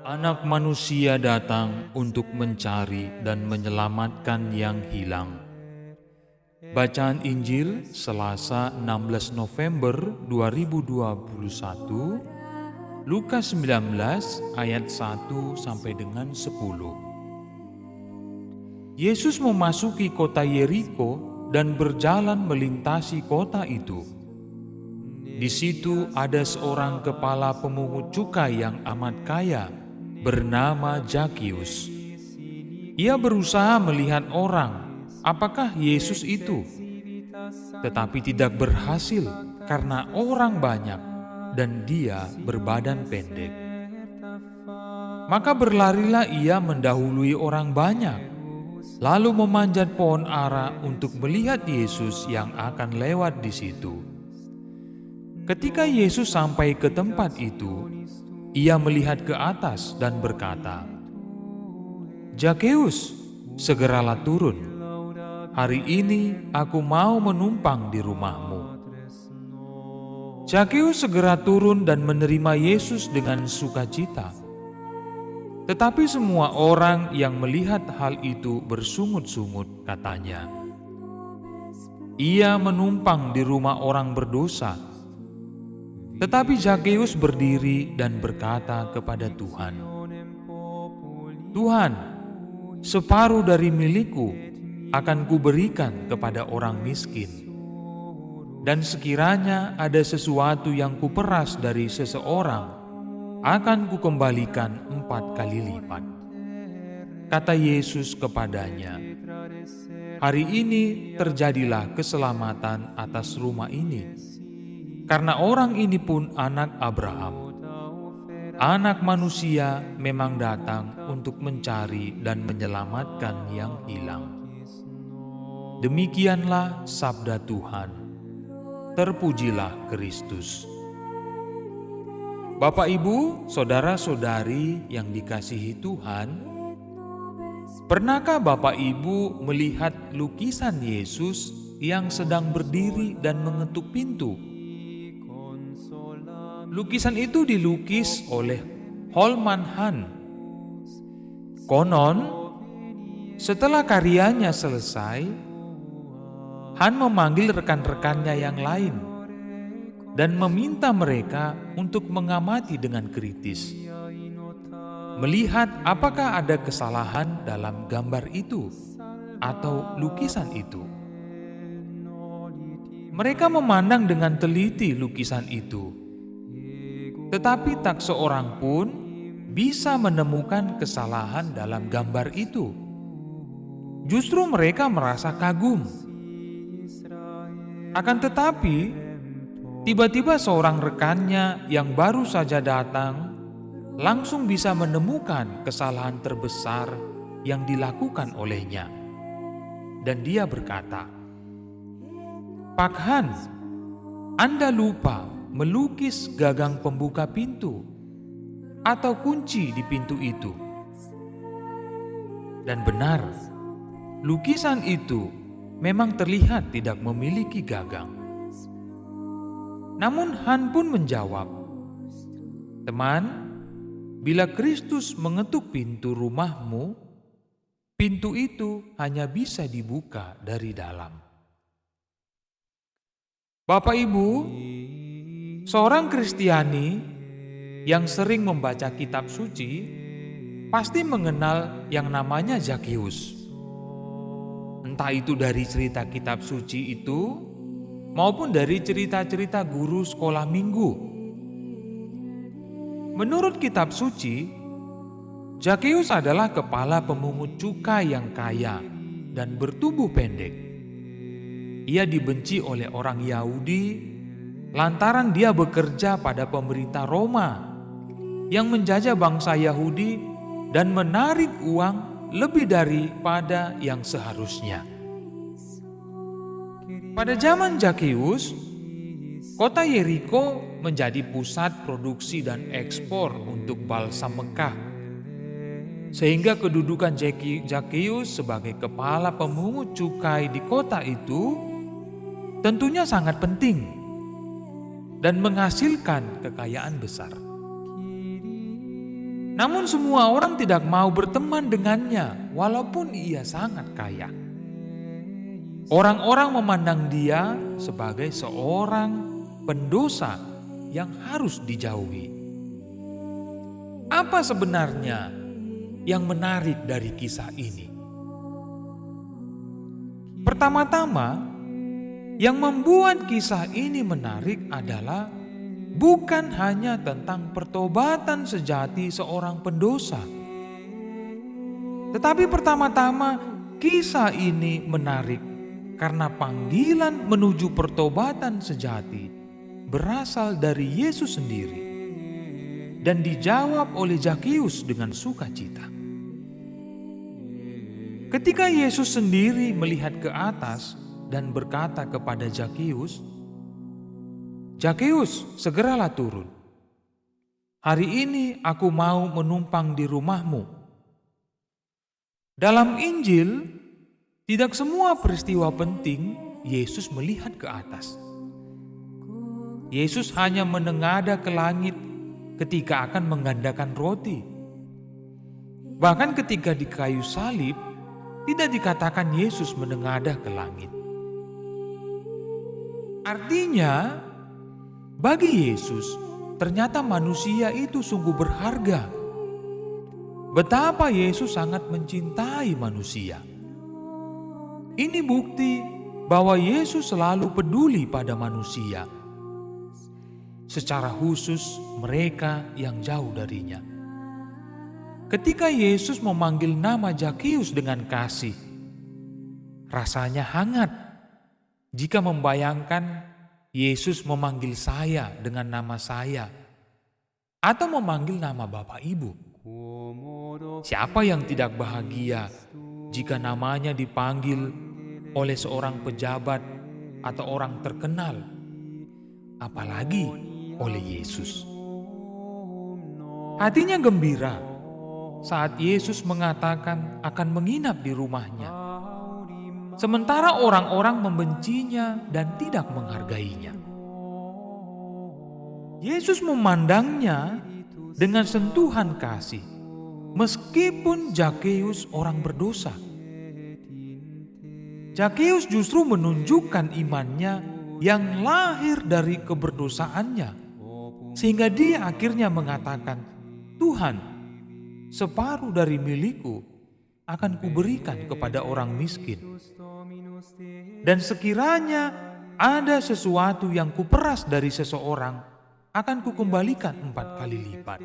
Anak Manusia datang untuk mencari dan menyelamatkan yang hilang. Bacaan Injil Selasa 16 November 2021, Lukas 19 ayat 1 sampai dengan 10. Yesus memasuki kota Yeriko dan berjalan melintasi kota itu. Di situ ada seorang kepala pemungut cukai yang amat kaya, bernama Zakius. Ia berusaha melihat orang, apakah Yesus itu, tetapi tidak berhasil karena orang banyak dan dia berbadan pendek. Maka berlarilah ia mendahului orang banyak, lalu memanjat pohon ara untuk melihat Yesus yang akan lewat di situ. Ketika Yesus sampai ke tempat itu, ia melihat ke atas dan berkata, "Zakeus, segeralah turun. Hari ini aku mau menumpang di rumahmu." Zakeus segera turun dan menerima Yesus dengan sukacita. Tetapi semua orang yang melihat hal itu bersungut-sungut, katanya, "Ia menumpang di rumah orang berdosa." Tetapi Zakeus berdiri dan berkata kepada Tuhan, "Tuhan, separuh dari milikku akan kuberikan kepada orang miskin. Dan sekiranya ada sesuatu yang kuperas dari seseorang, akan kukembalikan 4 kali lipat." Kata Yesus kepadanya, "Hari ini terjadilah keselamatan atas rumah ini, karena orang ini pun anak Abraham. Anak Manusia memang datang untuk mencari dan menyelamatkan yang hilang." Demikianlah sabda Tuhan. Terpujilah Kristus. Bapak, Ibu, saudara-saudari yang dikasihi Tuhan, pernahkah Bapak Ibu melihat lukisan Yesus yang sedang berdiri dan mengetuk pintu? Lukisan itu dilukis oleh Holman Han. Konon, setelah karyanya selesai, Han memanggil rekan-rekannya yang lain dan meminta mereka untuk mengamati dengan kritis, melihat apakah ada kesalahan dalam gambar itu atau lukisan itu. Mereka memandang dengan teliti lukisan itu, tetapi tak seorang pun bisa menemukan kesalahan dalam gambar itu. Justru mereka merasa kagum. Akan tetapi, tiba-tiba seorang rekannya yang baru saja datang langsung bisa menemukan kesalahan terbesar yang dilakukan olehnya. Dan dia berkata, "Pak Han, Anda lupa melukis gagang pembuka pintu atau kunci di pintu itu." Dan benar, lukisan itu memang terlihat tidak memiliki gagang. Namun Han pun menjawab, "Teman, bila Kristus mengetuk pintu rumahmu, pintu itu hanya bisa dibuka dari dalam." Bapak, Ibu, seorang Kristiani yang sering membaca kitab suci pasti mengenal yang namanya Zakius. Entah itu dari cerita kitab suci itu maupun dari cerita-cerita guru sekolah minggu. Menurut kitab suci, Zakius adalah kepala pemungut cukai yang kaya dan bertubuh pendek. Ia dibenci oleh orang Yahudi lantaran dia bekerja pada pemerintah Roma yang menjajah bangsa Yahudi dan menarik uang lebih daripada yang seharusnya. Pada zaman Zakius, kota Yeriko menjadi pusat produksi dan ekspor untuk balsam Mekah, sehingga kedudukan Zakius sebagai kepala pemungut cukai di kota itu tentunya sangat penting dan menghasilkan kekayaan besar. Namun semua orang tidak mau berteman dengannya walaupun ia sangat kaya. Orang-orang memandang dia sebagai seorang pendosa yang harus dijauhi. Apa sebenarnya yang menarik dari kisah ini? Pertama-tama, yang membuat kisah ini menarik adalah bukan hanya tentang pertobatan sejati seorang pendosa. Tetapi pertama-tama kisah ini menarik karena panggilan menuju pertobatan sejati berasal dari Yesus sendiri dan dijawab oleh Zakheus dengan sukacita. Ketika Yesus sendiri melihat ke atas dan berkata kepada Zakheus, "Zakheus, segeralah turun. Hari ini aku mau menumpang di rumahmu." Dalam Injil, tidak semua peristiwa penting Yesus melihat ke atas. Yesus hanya menengadah ke langit ketika akan menggandakan roti. Bahkan ketika di kayu salib, tidak dikatakan Yesus menengadah ke langit. Artinya, bagi Yesus, ternyata manusia itu sungguh berharga. Betapa Yesus sangat mencintai manusia. Ini bukti bahwa Yesus selalu peduli pada manusia, secara khusus mereka yang jauh darinya. Ketika Yesus memanggil nama Zakheus dengan kasih, rasanya hangat jika membayangkan Yesus memanggil saya dengan nama saya atau memanggil nama Bapak Ibu. Siapa yang tidak bahagia jika namanya dipanggil oleh seorang pejabat atau orang terkenal, apalagi oleh Yesus? Hatinya gembira saat Yesus mengatakan akan menginap di rumahnya, sementara orang-orang membencinya dan tidak menghargainya. Yesus memandangnya dengan sentuhan kasih, meskipun Zakheus orang berdosa. Zakheus justru menunjukkan imannya yang lahir dari keberdosaannya, sehingga dia akhirnya mengatakan, "Tuhan, separuh dari milikku akan kuberikan kepada orang miskin. Dan sekiranya ada sesuatu yang kuperas dari seseorang, akan kukembalikan 4 kali lipat."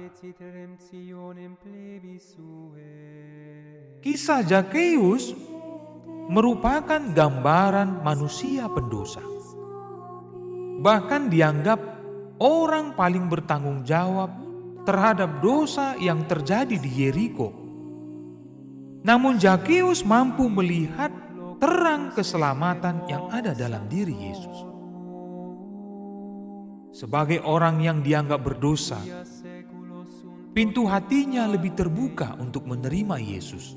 Kisah Zakheus merupakan gambaran manusia pendosa. Bahkan dianggap orang paling bertanggung jawab terhadap dosa yang terjadi di Yeriko. Namun Zakheus mampu melihat terang keselamatan yang ada dalam diri Yesus. Sebagai orang yang dianggap berdosa, pintu hatinya lebih terbuka untuk menerima Yesus.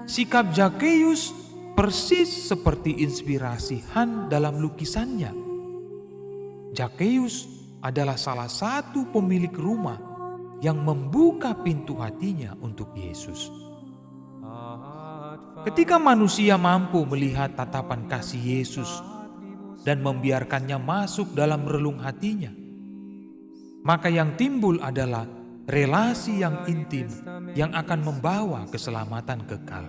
Sikap Zakheus persis seperti inspirasi Han dalam lukisannya. Zakheus adalah salah satu pemilik rumah yang membuka pintu hatinya untuk Yesus. Ketika manusia mampu melihat tatapan kasih Yesus dan membiarkannya masuk dalam relung hatinya, maka yang timbul adalah relasi yang intim yang akan membawa keselamatan kekal.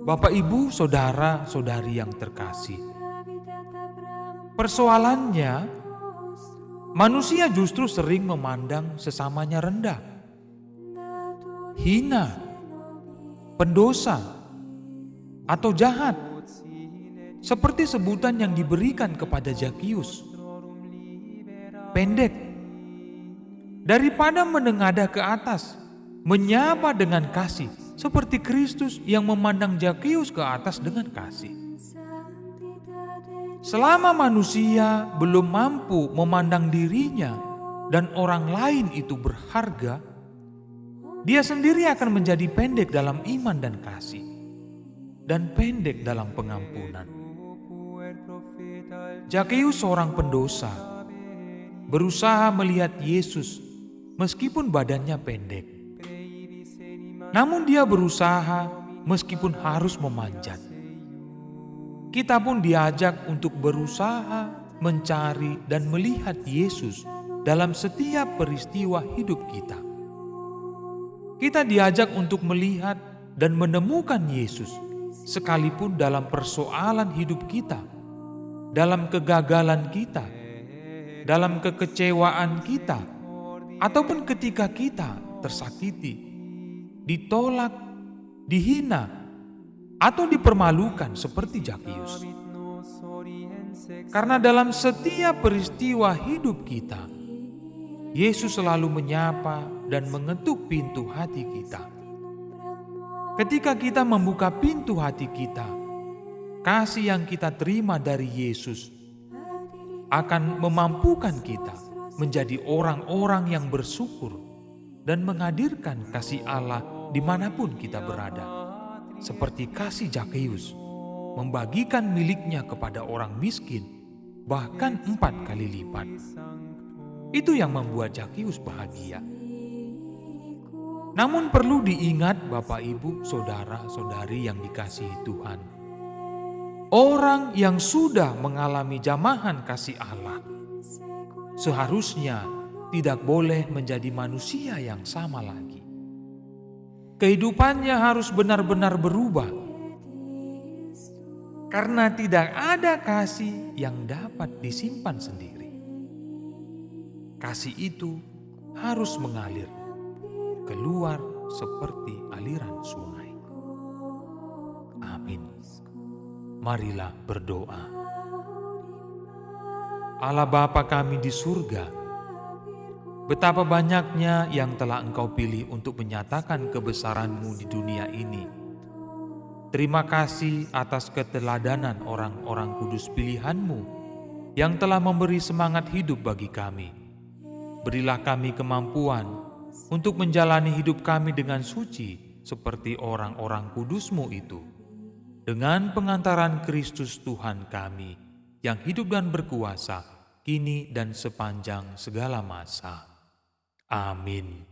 Bapak, Ibu, saudara-saudari yang terkasih, persoalannya manusia justru sering memandang sesamanya rendah, hina, pendosa, atau jahat, seperti sebutan yang diberikan kepada Zakheus. Pendek. Daripada menengadah ke atas, menyapa dengan kasih, seperti Kristus yang memandang Zakheus ke atas dengan kasih. Selama manusia belum mampu memandang dirinya dan orang lain itu berharga, dia sendiri akan menjadi pendek dalam iman dan kasih, dan pendek dalam pengampunan. Zakheus seorang pendosa, berusaha melihat Yesus meskipun badannya pendek. Namun dia berusaha meskipun harus memanjat. Kita pun diajak untuk berusaha mencari dan melihat Yesus dalam setiap peristiwa hidup kita. Kita diajak untuk melihat dan menemukan Yesus sekalipun dalam persoalan hidup kita, dalam kegagalan kita, dalam kekecewaan kita, ataupun ketika kita tersakiti, ditolak, dihina, atau dipermalukan seperti Zakius. Karena dalam setiap peristiwa hidup kita, Yesus selalu menyapa dan mengetuk pintu hati kita. Ketika kita membuka pintu hati kita, kasih yang kita terima dari Yesus akan memampukan kita menjadi orang-orang yang bersyukur dan menghadirkan kasih Allah dimanapun kita berada. Seperti kasih Zakius, membagikan miliknya kepada orang miskin, bahkan 4 kali lipat. Itu yang membuat Zakius bahagia. Namun perlu diingat Bapak Ibu, saudara-saudari yang dikasihi Tuhan. Orang yang sudah mengalami jamahan kasih Allah seharusnya tidak boleh menjadi manusia yang sama lagi. Kehidupannya harus benar-benar berubah. Karena tidak ada kasih yang dapat disimpan sendiri. Kasih itu harus mengalir keluar seperti aliran sungai. Amin. Marilah berdoa. Allah Bapa kami di surga, betapa banyaknya yang telah Engkau pilih untuk menyatakan kebesaran-Mu di dunia ini. Terima kasih atas keteladanan orang-orang kudus pilihan-Mu yang telah memberi semangat hidup bagi kami. Berilah kami kemampuan untuk menjalani hidup kami dengan suci seperti orang-orang kudus-Mu itu. Dengan pengantaran Kristus Tuhan kami yang hidup dan berkuasa kini dan sepanjang segala masa. Amin.